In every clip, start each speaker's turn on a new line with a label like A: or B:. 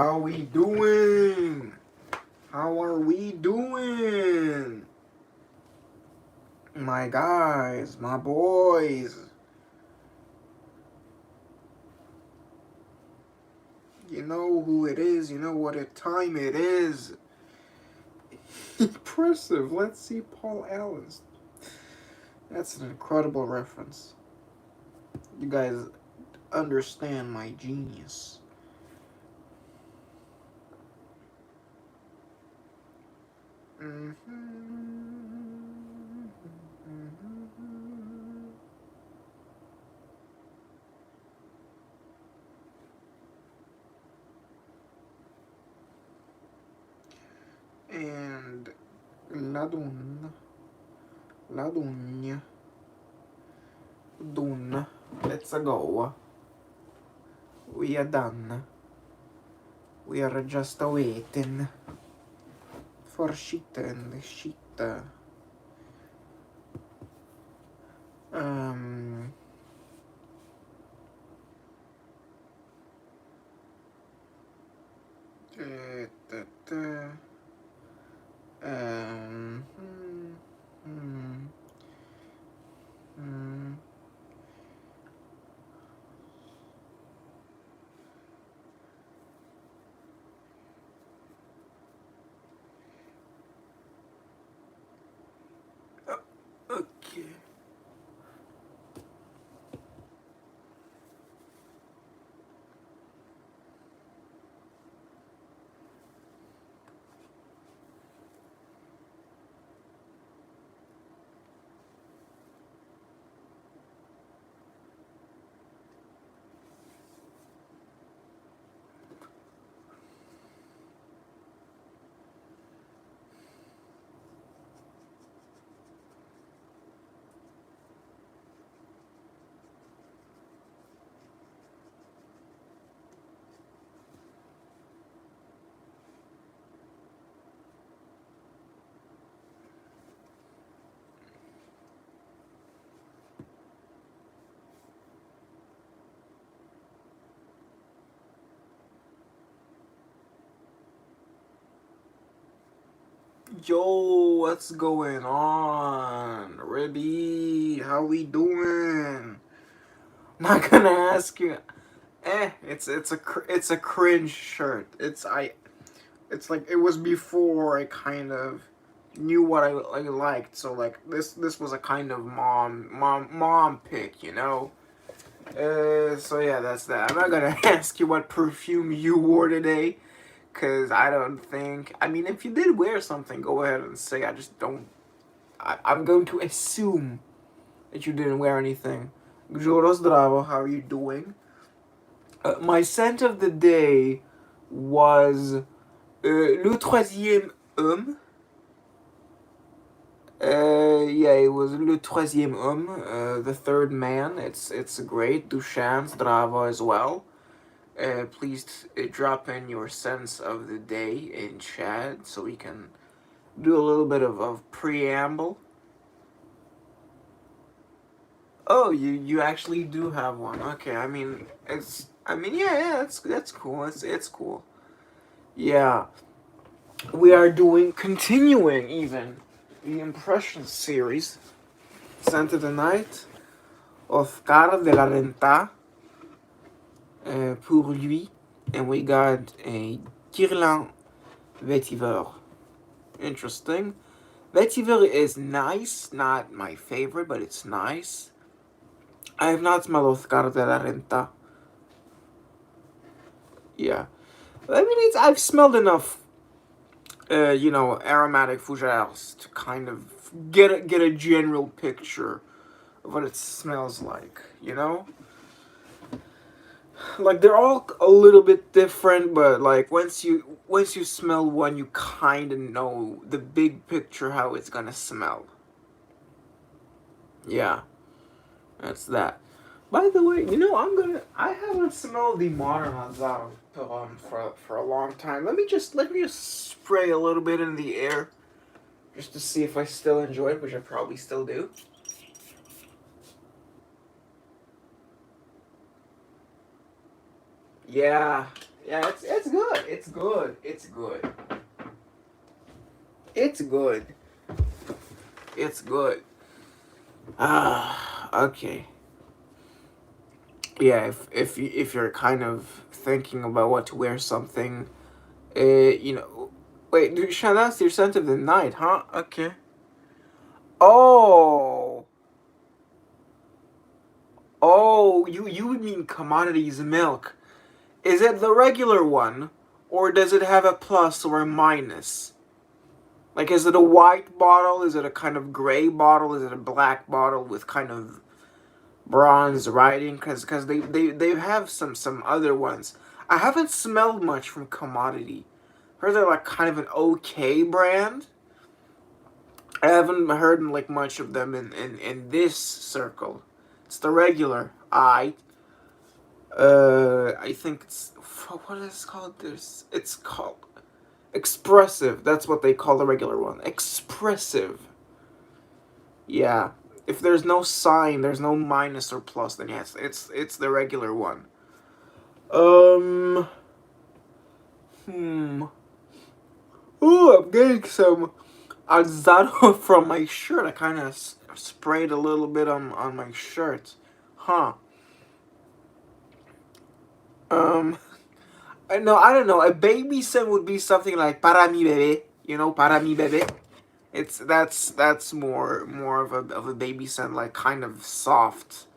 A: How we doing? How are we doing? My guys, my boys. You know who it is, you know what time it is. Impressive. Let's see Paul Allen's. That's an incredible reference. You guys understand my genius. And la donna, let's go. We are done. We are just waiting for shit and shit. Okay. Yo, what's going on? Ribby, how we doing? Not gonna ask you. It's a cringe shirt. It's like it was before I kind of knew what I liked. So like this was a kind of mom pick, you know. So yeah, that's that. I'm not gonna ask you what perfume you wore today. Because I don't think... I mean, if you did wear something, go ahead and say. I just don't... I'm going to assume that you didn't wear anything. Joros Dravo, how are you doing? My scent of the day was... Le Troisième Homme. Yeah, it was Le Troisième Homme, the third man. It's great. Duchamps, Dravo as well. Please drop in your sense of the day in chat so we can do a little bit of preamble. Oh, you actually do have one. Okay, I mean yeah, that's cool. It's cool. Yeah, we are continuing even the impression series. Scent of the night, Oscar de la Renta. Pour lui, and we got a Guerlain Vetiver. Interesting. Vetiver is nice, not my favorite, but it's nice. I have not smelled Oscar de la Renta. Yeah. I mean, I've smelled enough, aromatic fougères to kind of get a general picture of what it smells like, you know? Like, they're all a little bit different, but like once you smell one, you kind of know the big picture how it's gonna smell. Yeah, that's that. By the way, I haven't smelled the Modern Azar for a long time. Let me just spray a little bit in the air just to see if I still enjoy it, which I probably still do. Yeah, Yeah, it's good. It's good. It's good. It's good. It's good. Okay. Yeah, if you're kind of thinking about what to wear something, you know, wait, Sean, that's your scent of the night, huh? Okay. Oh, you mean commodities milk? Is it the regular one, or does it have a plus or a minus? Like, is it a white bottle? Is it a kind of gray bottle? Is it a black bottle with kind of bronze writing? Because they have some other ones. I haven't smelled much from Commodity. Heard they're like kind of an okay brand. I haven't heard like much of them in this circle. It's the regular. I think it's what is it called? It's called expressive. That's what they call the regular one. Expressive. Yeah. If there's no sign, there's no minus or plus, then yes, it's the regular one. Um. Hmm. Ooh, I'm getting some Alzado from my shirt. I kind of sprayed a little bit on my shirt. Huh. Um. I don't know. A baby scent would be something like para mi bebé. You know, para mi bebé. That's more of a baby scent, like kind of soft,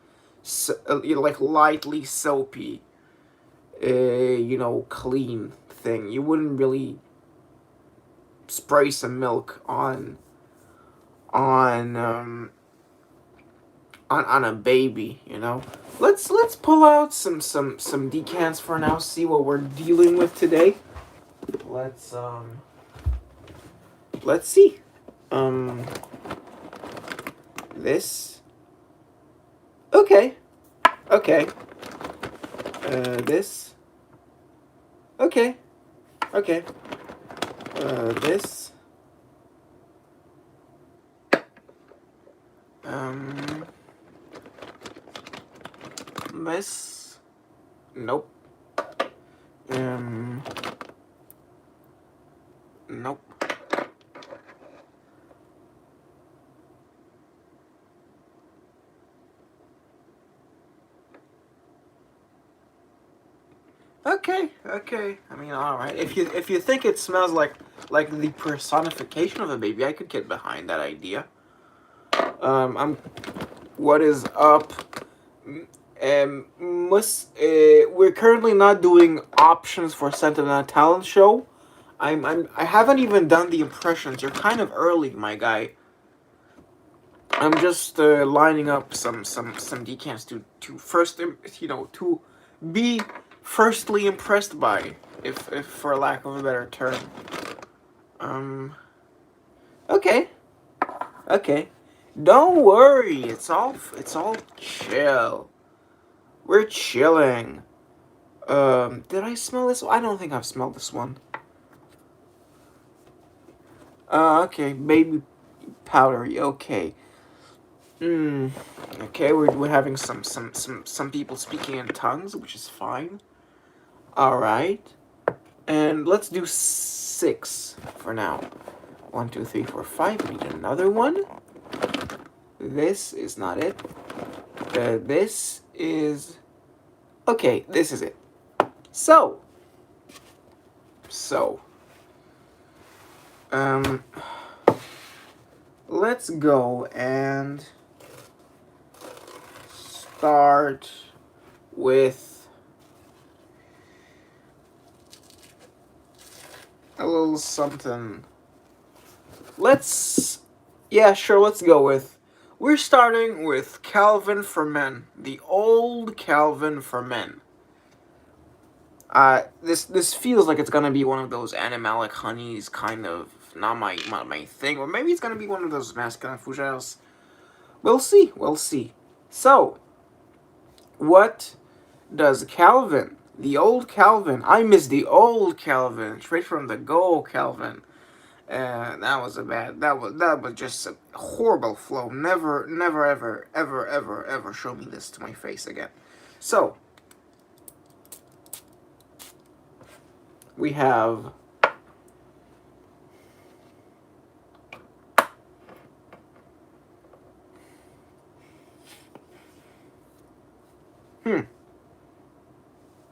A: so, like lightly soapy, clean thing. You wouldn't really spray some milk on um on a baby. Let's pull out some decants for now. See what we're dealing with today. Let's see. Um, this. Okay. Okay. This. Okay. Okay. This. Um. This. Nope. Nope. Okay, okay. I mean, all right. If you think it smells like the personification of a baby, I could get behind that idea. I'm. What is up? We're currently not doing options for Sentimental Talent Show. I haven't even done the impressions. You're kind of early, my guy. I'm just lining up some decants to first to be firstly impressed by, if for lack of a better term. Okay, okay. Don't worry. It's all chill. We're chilling. Did I smell this? I don't think I've smelled this one. Okay, baby powdery. Okay. Okay, we're having some people speaking in tongues, which is fine. All right, and let's do 6 for now. 1, 2, 3, 4, 5. We need another one. This is not it. This is okay. This is it. So, let's go and start with a little something. Yeah, sure, let's go with, we're starting with Calvin for Men, the old Calvin for Men. This feels like it's gonna be one of those animalic honeys, kind of, not my thing, or maybe it's gonna be one of those masculine fougères. We'll see. So, what does Calvin, the old Calvin, I miss the old Calvin, straight from the go Calvin. That was just a horrible flow. Never, ever show me this to my face again. So, we have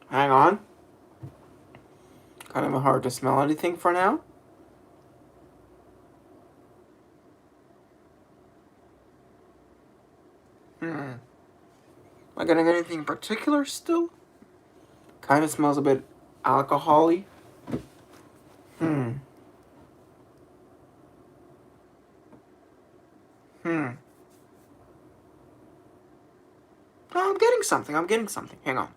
A: hang on. Kind of hard to smell anything for now. Am I getting anything in particular still? Kind of smells a bit alcohol-y. Hmm. Oh, I'm getting something. I'm getting something. Hang on.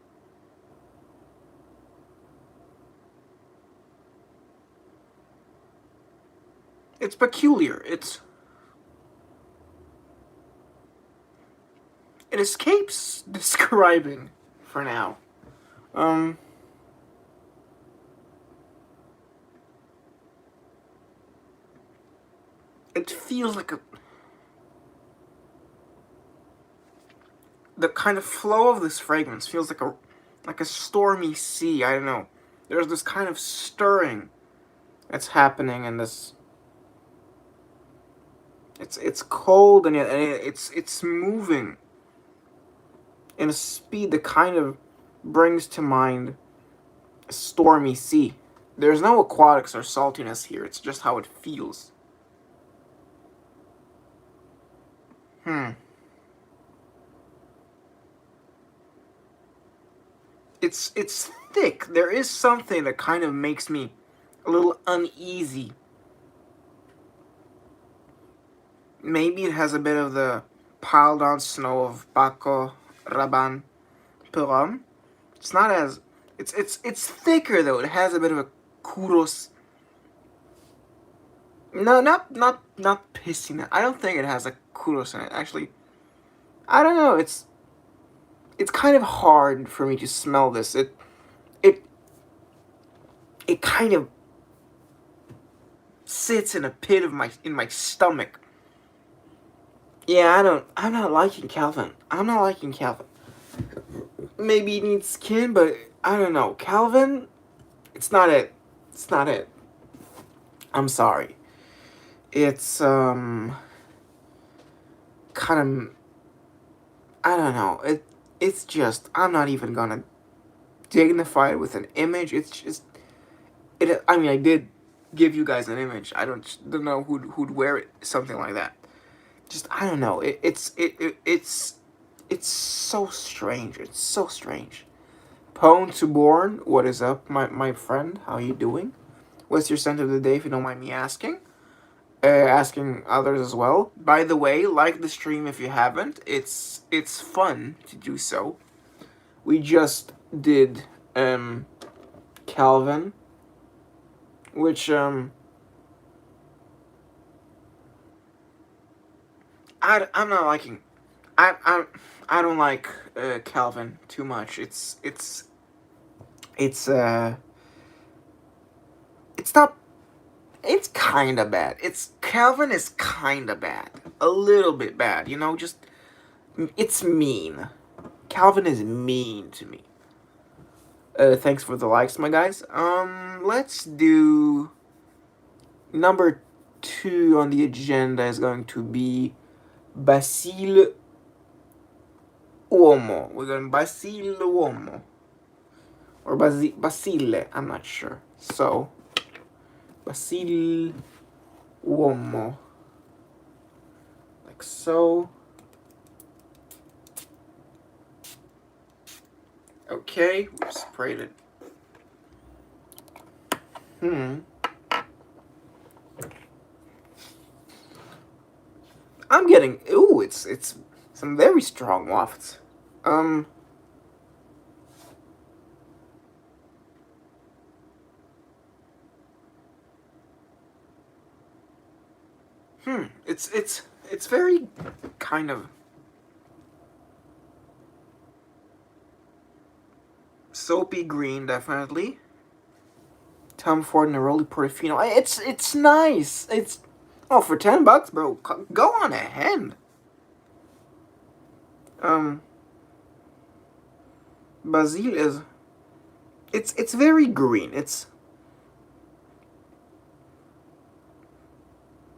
A: It's peculiar. It escapes describing for now. Um. It feels like the kind of flow of this fragrance feels like a stormy sea. I don't know. There's this kind of stirring that's happening in this. It's cold and yet it's moving in a speed that kind of brings to mind a stormy sea. There's no aquatics or saltiness here. It's just how it feels. Hmm. It's thick. There is something that kind of makes me a little uneasy. Maybe it has a bit of the piled on snow of Paco Rabanne Peron. It's not as it's thicker though. It has a bit of a kudos. No, not pissiness. I don't think it has a kudos in it. Actually, I don't know. It's kind of hard for me to smell this. It it kind of sits in a pit of my stomach. Yeah, I'm not liking Calvin. I'm not liking Calvin. Maybe it needs skin, but I don't know. Calvin, it's not it. It's not it. I'm sorry. It's kind of, I don't know. It's just, I'm not even gonna dignify it with an image. It's just it. I mean, I did give you guys an image. I don't know who'd wear it. Something like that. Just I don't know. It's so strange. It's so strange. Pone to Born, what is up, my friend? How you doing? What's your scent of the day, if you don't mind me asking? Asking others as well. By the way, like the stream if you haven't. It's fun to do so. We just did Calvin, which I'm not liking. I I don't like Calvin too much. It's it's not. It's kind of bad. It's Calvin is kind of bad, a little bit bad. You know, just it's mean. Calvin is mean to me. Thanks for the likes, my guys. Let's do number 2 on the agenda is going to be Basils Uomo. We're going Basils Uomo or Basile. I'm not sure. So Basils Uomo, like so. Okay, we sprayed it. I'm getting it's some very strong wafts. It's very kind of soapy green, definitely. Tom Ford Neroli Portofino. It's nice. It's for $10, bro. Go on ahead. Basile is it's very green.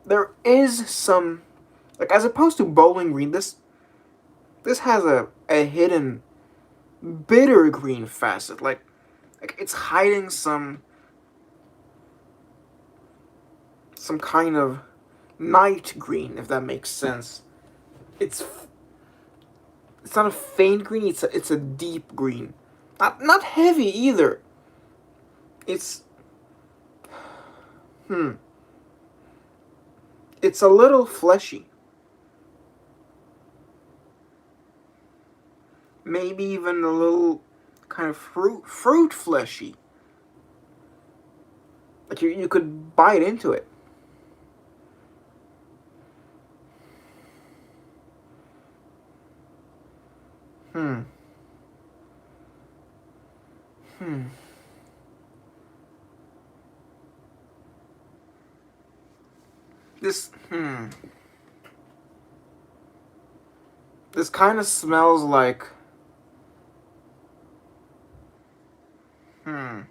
A: there is some, like, as opposed to Bowling Green, this has a hidden bitter green facet. Like it's hiding some kind of night green, if that makes sense. It's it's not a faint green. It's a deep green. Not heavy either. It's hmm. It's a little fleshy. Maybe even a little kind of fruit fleshy. Like you could bite into it. Hmm. Hmm. This This kind of smells like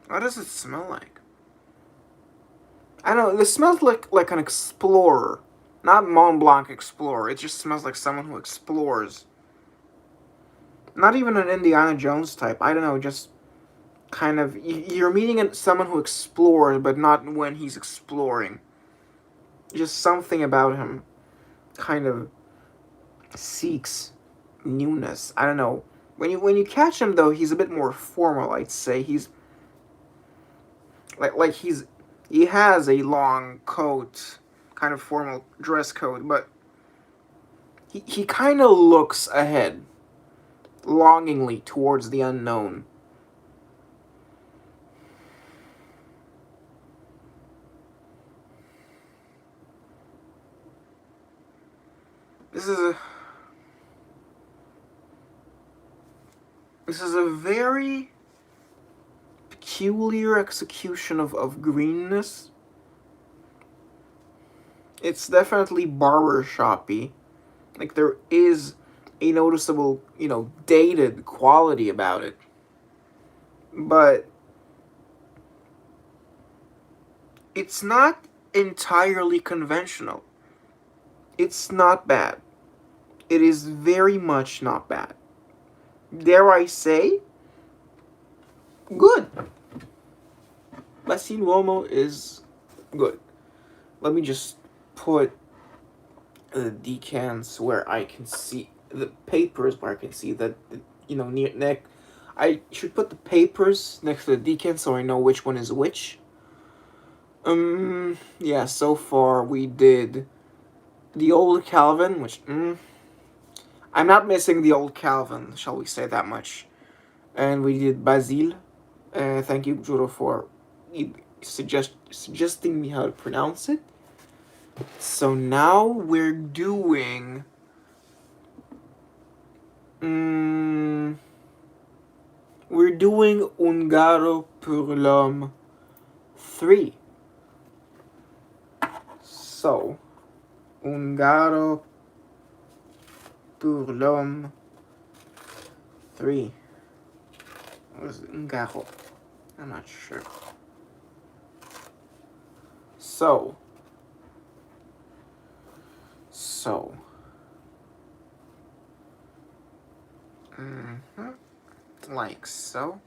A: What does it smell like? I don't know. This smells like an explorer, not Mont Blanc explorer. It just smells like someone who explores. Not even an Indiana Jones type. I don't know. Just kind of you're meeting someone who explores, but not when he's exploring. Just something about him kind of seeks newness. I don't know. When you catch him though, he's a bit more formal. I'd say he's like he has a long coat, kind of formal dress code, but he kind of looks ahead, longingly towards the unknown. This is a this is a very peculiar execution of greenness. It's definitely barber shoppy. Like there is a noticeable, dated quality about it. But it's not entirely conventional. It's not bad. It is very much not bad. Dare I say, good. Basils Uomo is good. Let me just put the decants where I can see the papers where I can see that near neck. I should put the papers next to the decants so I know which one is which. Yeah. So far we did the old Calvin, which I'm not missing the old Calvin, shall we say that much. And we did Basils. Thank you, Juro, for suggesting me how to pronounce it. So now we're doing Ungaro pour l'homme 3. So Ungaro pour l'homme 3. What is Ungaro? I'm not sure. So like so.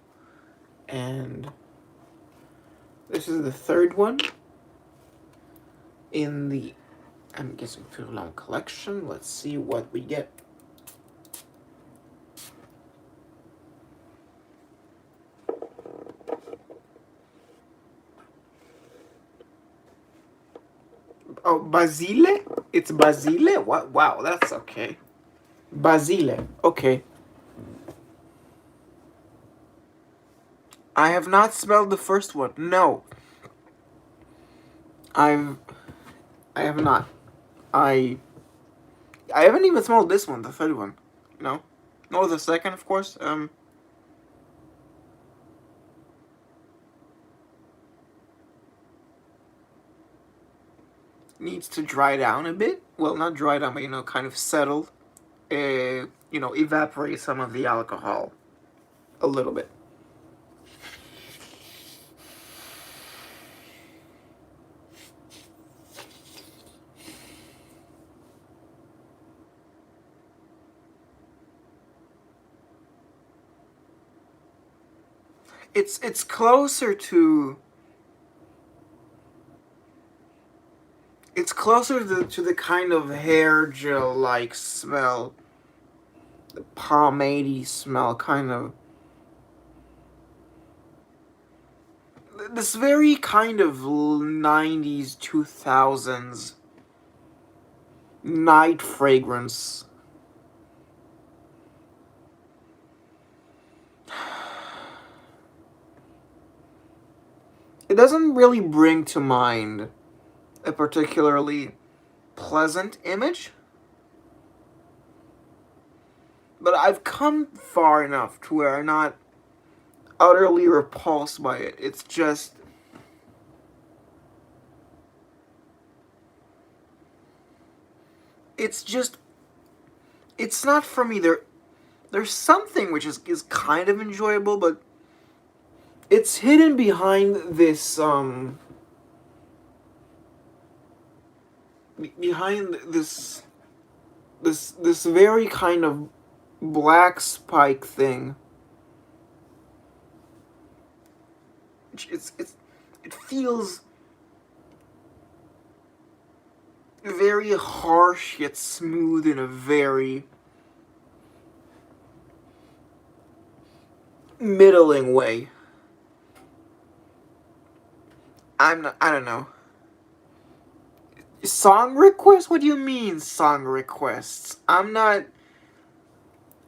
A: And this is the third one in the, I'm guessing, Pour l'homme collection. Let's see what we get. Oh, Basile? It's Basile? What? Wow, that's okay. Basile. Okay. I have not smelled the first one. No. I have not. I haven't even smelled this one, the third one. No. No, the second, of course. Needs to dry down a bit. Well, not dry down, but kind of settle. Evaporate some of the alcohol a little bit. It's closer to the kind of hair gel like smell, the pomade smell, kind of this very kind of 90s 2000s night fragrance. It doesn't really bring to mind a particularly pleasant image, but I've come far enough to where I'm not utterly repulsed by it. It's just, it's not for me. There's something which is kind of enjoyable, but it's hidden behind this very kind of black spike thing. It's it feels very harsh yet smooth in a very middling way. I don't know. Song requests? What do you mean song requests? I'm not.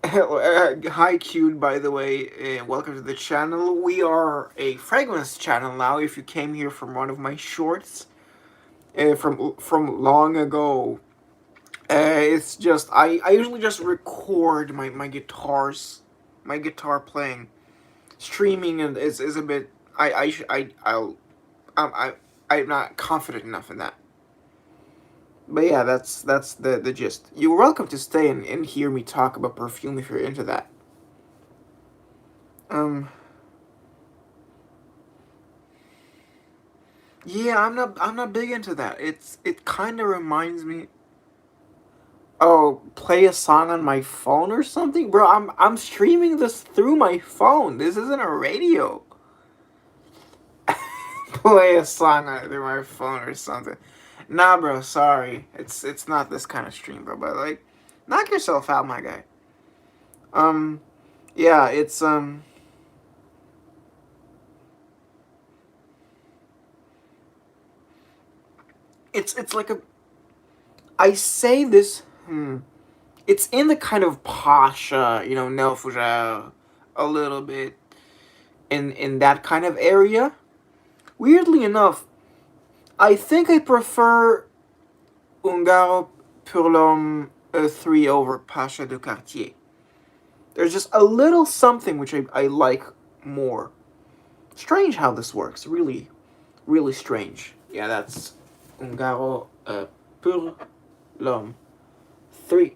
A: Hi, Cute, by the way. Welcome to the channel. We are a fragrance channel now. If you came here from one of my shorts, from long ago, it's just I usually just record my guitars, my guitar playing. Streaming and is a bit. I I'm not confident enough in that. But yeah, that's the gist. You're welcome to stay and hear me talk about perfume if you're into that. Um, yeah, I'm not big into that. It kind of reminds me. Oh, play a song on my phone or something, bro. I'm streaming this through my phone. This isn't a radio. Play a song on through my phone or something. Nah, bro. Sorry, it's not this kind of stream, bro. But like, knock yourself out, my guy. Um, yeah, it's like a. I say this. It's in the kind of posh, Nel Fougere, a little bit in that kind of area. Weirdly enough, I think I prefer Ungaro pour l'homme 3 over Pacha de Cartier. There's just a little something which I like more. Strange how this works. Really, really strange. Yeah, that's Ungaro pour l'homme 3.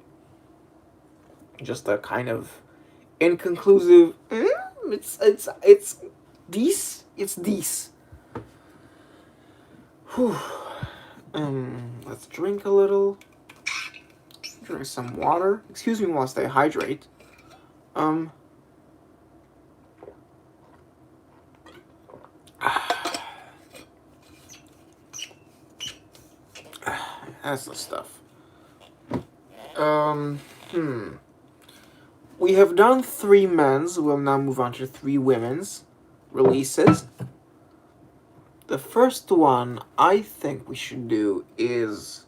A: Just a kind of inconclusive. It's these. It's these. Whew. Let's drink a little. Drink some water. Excuse me whilst I hydrate. That's the stuff. We have done 3 men's. We'll now move on to 3 women's releases. The first one I think we should do is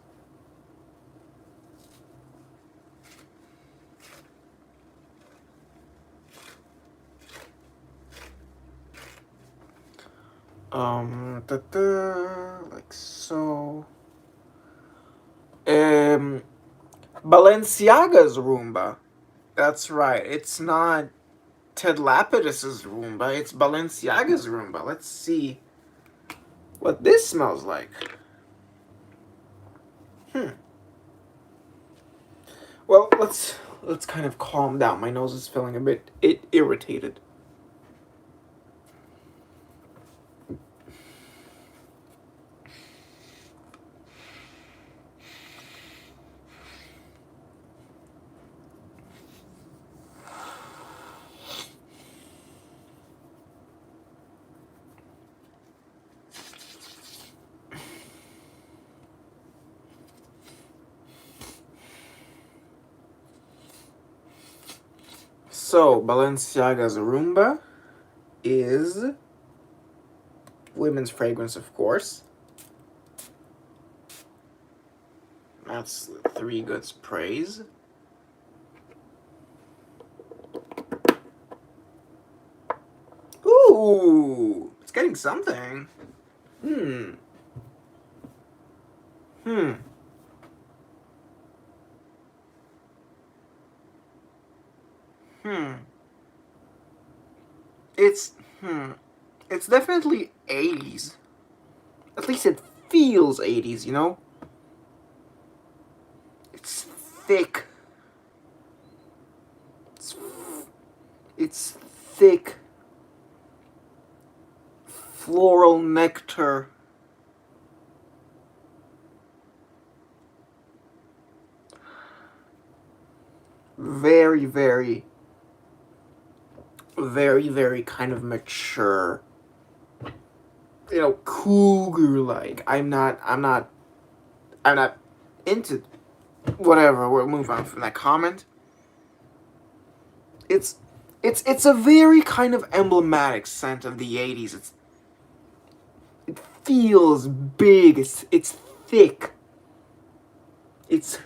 A: like so. Balenciaga's Rumba. That's right. It's not Ted Lapidus's Rumba. It's Balenciaga's Rumba. Let's see what this smells like. Well, let's kind of calm down. My nose is feeling a bit irritated. So, Balenciaga's Rumba is women's fragrance, of course. That's three good sprays. Ooh, it's getting something. Hmm. Hmm. Hmm. It's It's definitely 80s. At least it feels 80s, you know? It's thick. It's, it's thick. Floral nectar. Very, very, very, very kind of mature. You know, cougar-like. I'm not into whatever. We'll move on from that comment. It's it's a very kind of emblematic scent of the 80s. It feels big. It's thick. It's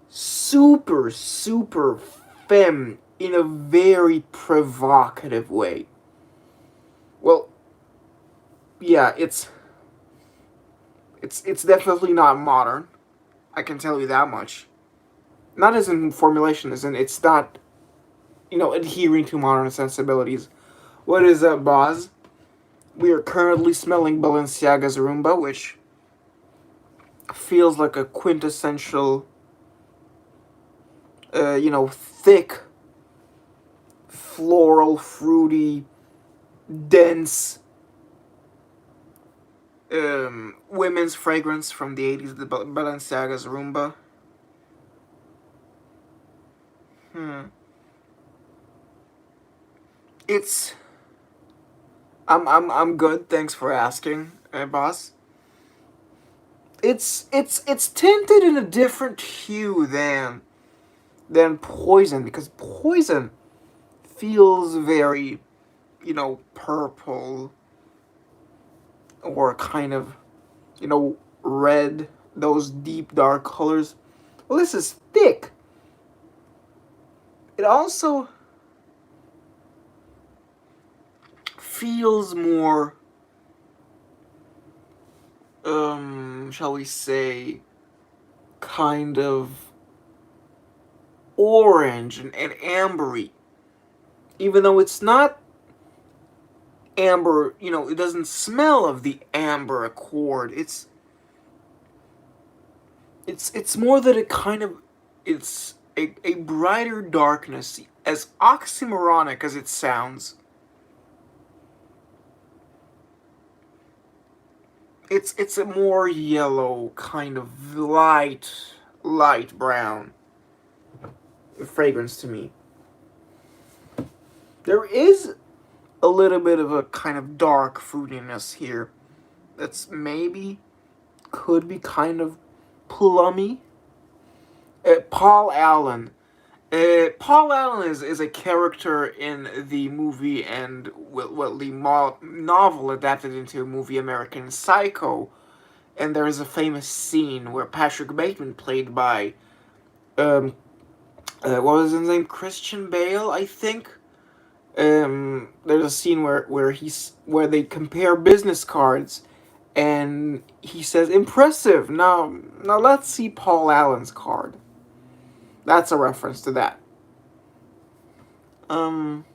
A: super super femme in a very provocative way. Well, yeah, it's definitely not modern. I can tell you that much. Not as in formulation, as in it's not, you know, adhering to modern sensibilities. What is that, Boz? We are currently smelling Balenciaga's Rumba, which feels like a quintessential, thick, floral, fruity, dense women's fragrance from the 80s, the Balenciaga's Rumba. Hmm. It's I'm good. Thanks for asking, boss. It's tinted in a different hue than Poison, because Poison feels very, purple, or kind of, red, those deep dark colors. Well, this is thick. It also feels more, shall we say, kind of orange and ambery. Even though it's not amber, it doesn't smell of the amber accord. It's more that it kind of, it's a brighter darkness. As oxymoronic as it sounds, it's a more yellow, kind of light brown fragrance to me. There is a little bit of a kind of dark fruitiness here that's maybe could be kind of plummy. Paul Allen. Paul Allen is a character in the movie and, well, the novel adapted into a movie, American Psycho. And there is a famous scene where Patrick Bateman, played by, what was his name? Christian Bale, I think. There's a scene where they compare business cards, and he says, "Impressive. Now let's see Paul Allen's card." That's a reference to that. Um,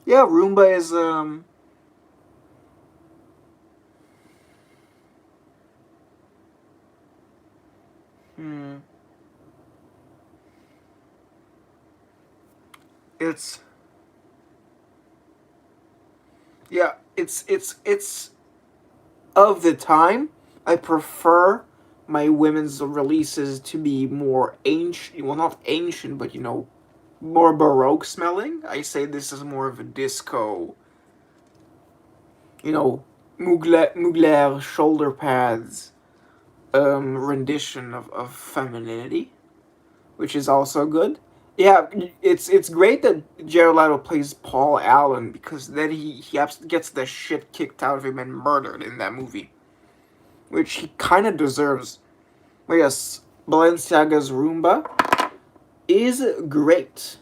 A: yeah, Roomba is hmm, it's yeah, it's of the time. I prefer my women's releases to be more ancient. Well, not ancient, but more baroque smelling. I say this is more of a disco, Mugler shoulder pads, rendition of femininity, which is also good. Yeah, it's great that Jared Leto plays Paul Allen because then gets the shit kicked out of him and murdered in that movie, which he kind of deserves. But yes, Balenciaga's Rumba is great.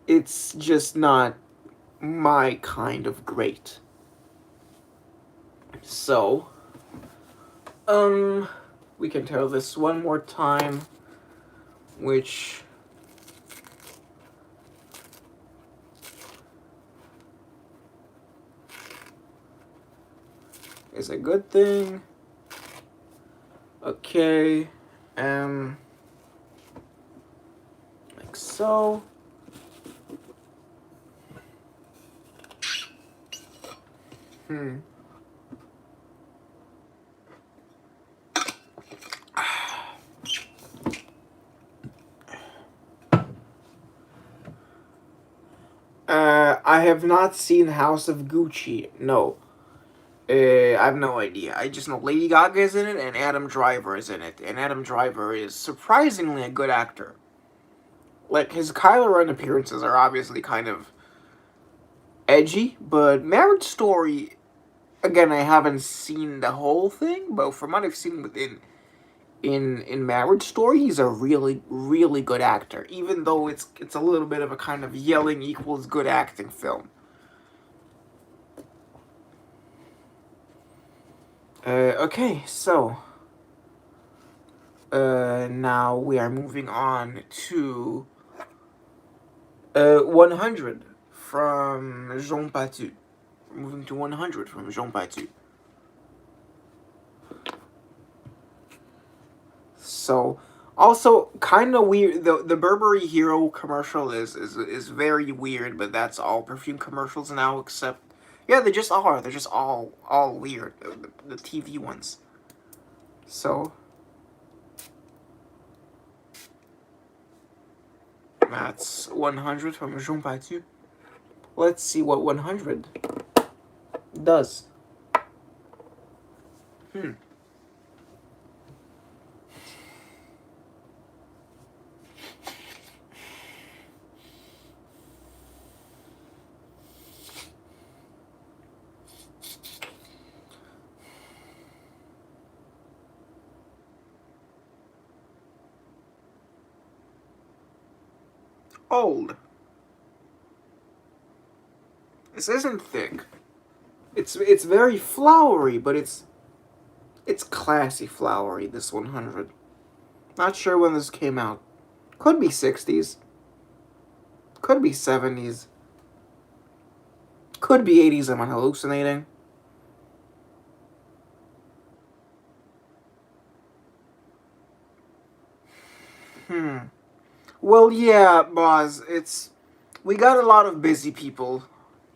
A: It's just not my kind of great. So, we can tell this one more time, which is a good thing. Okay, like so. Hmm. I have not seen House of Gucci. No. I have no idea. I just know Lady Gaga is in it and Adam Driver is in it. And Adam Driver is surprisingly a good actor. Like, his Kylo Ren appearances are obviously kind of edgy, but Marriage Story, again, I haven't seen the whole thing, but from what I've seen within in Marriage Story, he's a really, really good actor, even though it's a little bit of a kind of yelling equals good acting film. Okay, so now we are moving on to 100 from Jean Patou. Moving to 100 from Jean Patou. So, also kind of weird. The Burberry Hero commercial is very weird, but that's all perfume commercials now. Except, yeah, they just are. They're just all weird. The TV ones. So that's 100 from Jean Patou. Let's see what 100 does. Hmm. Old. This isn't thick. It's very flowery, but it's classy flowery. This 100. Not sure when this came out. Could be 60s. Could be 70s. Could be 80s. Am I hallucinating? Hmm. Well, yeah, Boz. We got a lot of busy people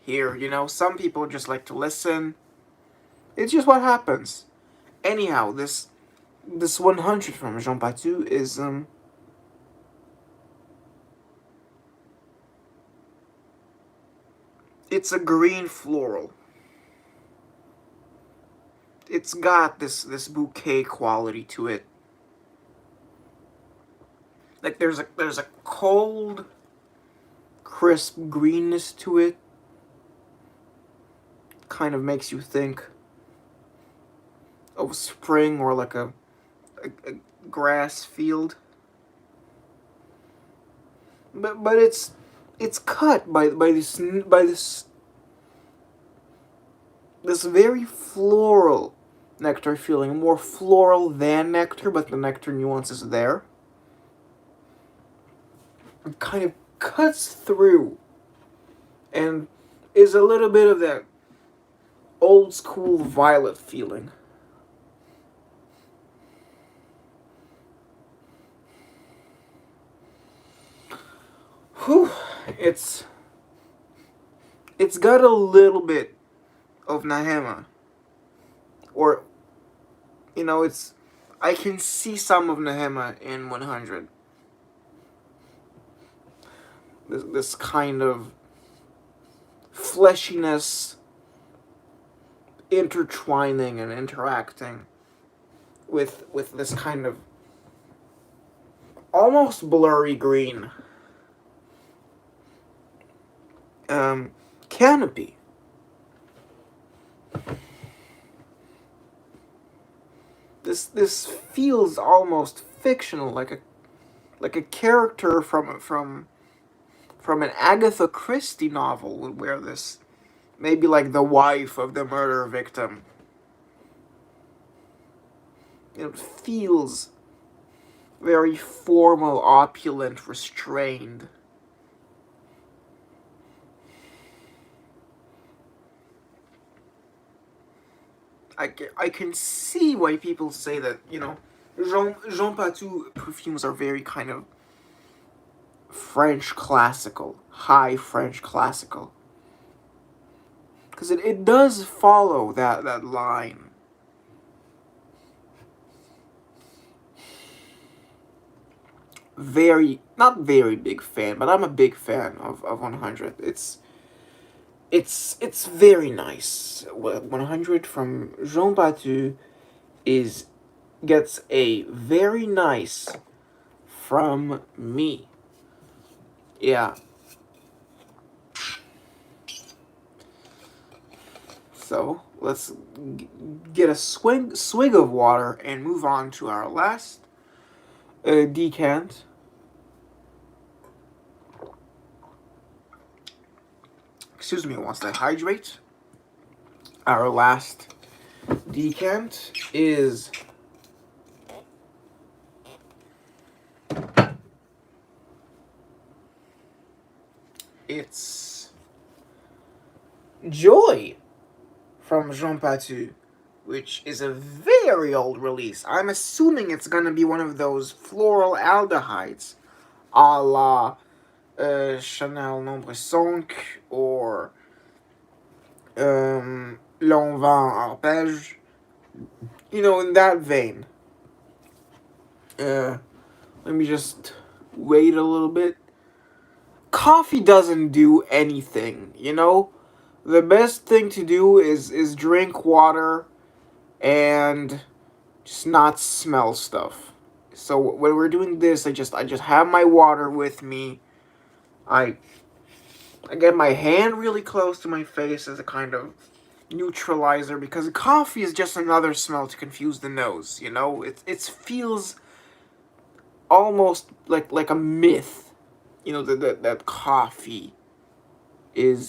A: here. Some people just like to listen. It's just what happens. Anyhow, this 100 from Jean Patou is it's a green floral. It's got this bouquet quality to it. Like there's a cold, crisp greenness to it. Kind of makes you think of spring or like a grass field. But it's cut by this very floral nectar feeling, more floral than nectar, but the nectar nuance is there. It kind of cuts through and is a little bit of that old school violet feeling. Whew, it's got a little bit of Nahema, or it's I can see some of Nahema in 100. This kind of fleshiness intertwining and interacting with this kind of almost blurry green. canopy. This feels almost fictional, like a character from an Agatha Christie novel would wear this. Maybe like the wife of the murder victim. It feels very formal, opulent, restrained. I can see why people say that, Jean Patou perfumes are very kind of French classical, high French classical. Because it does follow that line. Not very big fan, but I'm a big fan of 100. It's very nice. 100 from Jean Patou gets a very nice from me. Yeah. So let's get a swig of water and move on to our last decant. Excuse me, once I hydrate. Our last decant is it's Joy from Jean Patou, which is a very old release. I'm assuming it's gonna be one of those floral aldehydes, a la Chanel Nombre 5 or L'Envin Arpège. In that vein. Let me just wait a little bit. Coffee doesn't do anything, The best thing to do is drink water and just not smell stuff. So when we're doing this, I just have my water with me. I get my hand really close to my face as a kind of neutralizer, because coffee is just another smell to confuse the nose, It feels almost like a myth, that coffee is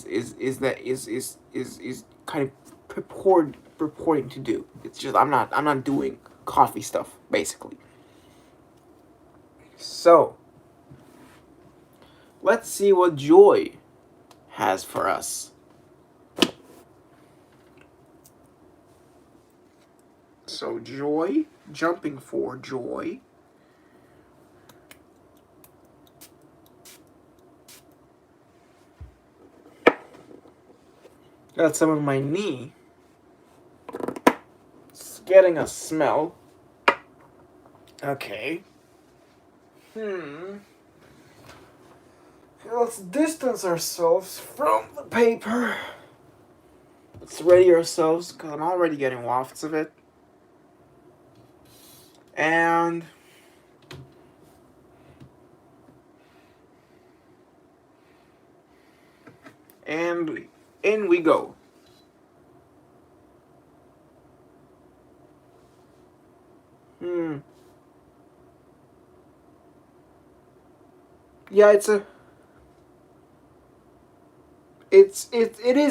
A: kind of purporting to do. It's just I'm not doing coffee stuff, basically. So let's see what Joy has for us. So Joy, jumping for Joy. Got some on my knee. It's getting a smell. Okay. Let's distance ourselves from the paper. Let's ready ourselves, because I'm already getting wafts of it. And in we go. Yeah, it is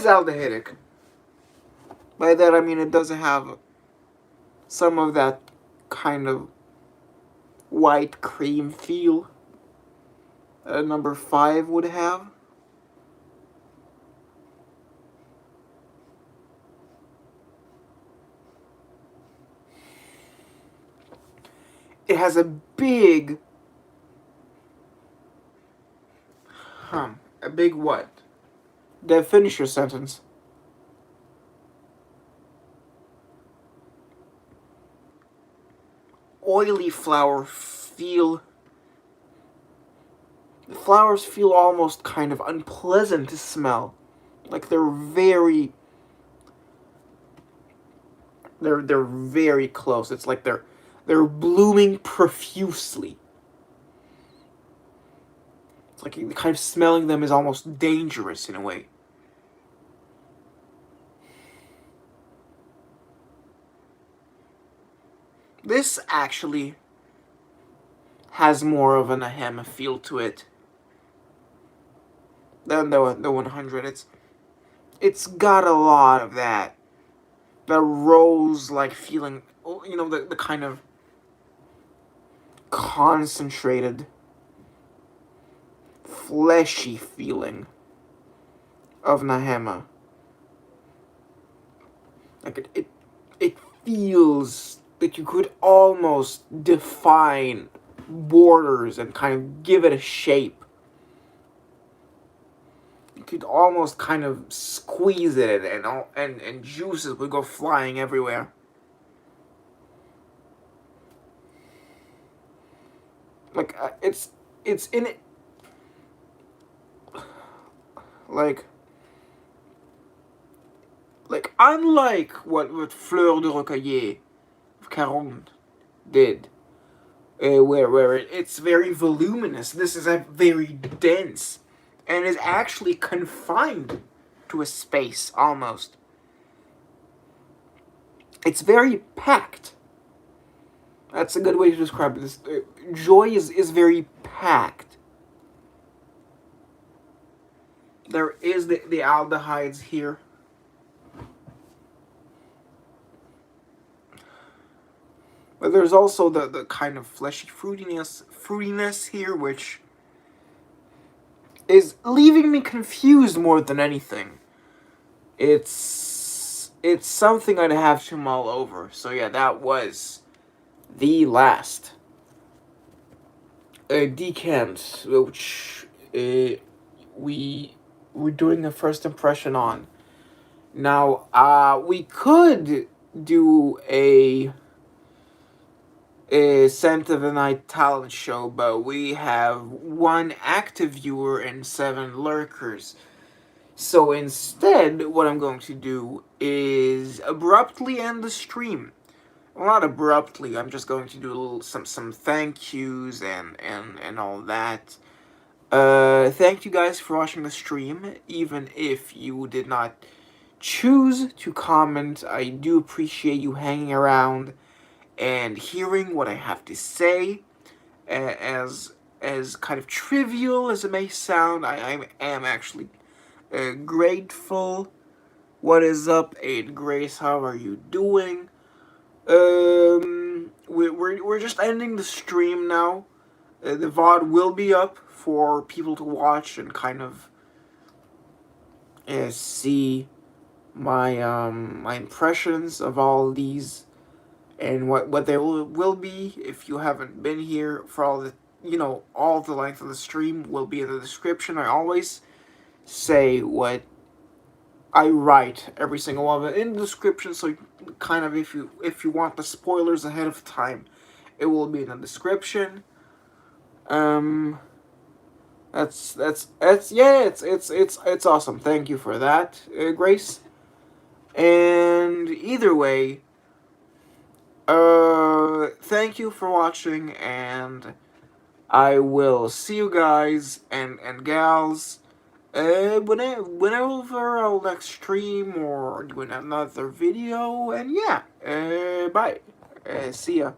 A: aldehydic. By that I mean it doesn't have some of that kind of white cream feel number 5 would have. It has a big a big what? Finish your sentence. Oily flower feel. The flowers feel almost kind of unpleasant to smell. Like they're very close. It's like they're blooming profusely. like kind of smelling them is almost dangerous in a way. This actually has more of an Ahema feel to it than the 100. It's got a lot of that rose like feeling, you know, the kind of concentrated fleshy feeling of Nahema. Like it feels that you could almost define borders and kind of give it a shape. You could almost kind of squeeze it, and juices would go flying everywhere. Like it's in it. Like unlike what Fleur de Rocailler of Caron did, where it's very voluminous. This is a very dense, and is actually confined to a space almost. It's very packed. That's a good way to describe this. Joy is very packed. There is the aldehydes here. But there's also the kind of fleshy fruitiness here, which is leaving me confused more than anything. It's something I'd have to mull over. So yeah, that was the last decant, which we were doing a first impression on. Now, we could do a Scent of the Night talent show, but we have 1 active viewer and 7 lurkers. So instead, what I'm going to do is abruptly end the stream. Well, not abruptly. I'm just going to do some thank yous and all that. Thank you guys for watching the stream, even if you did not choose to comment. I do appreciate you hanging around and hearing what I have to say. As kind of trivial as it may sound, I am actually grateful. What is up, Aid Grace? How are you doing? We're just ending the stream now. The VOD will be up for people to watch and kind of see my my impressions of all these, and what they will be. If you haven't been here for all the, you know, all the length of the stream will be in the description. I always say what I write every single one of it in the description, so kind of if you want the spoilers ahead of time, it will be in the description. That's yeah, it's awesome. Thank you for that, Grace. And either way, thank you for watching, and I will see you guys and gals whenever I'll next stream or do another video. And yeah, bye. See ya.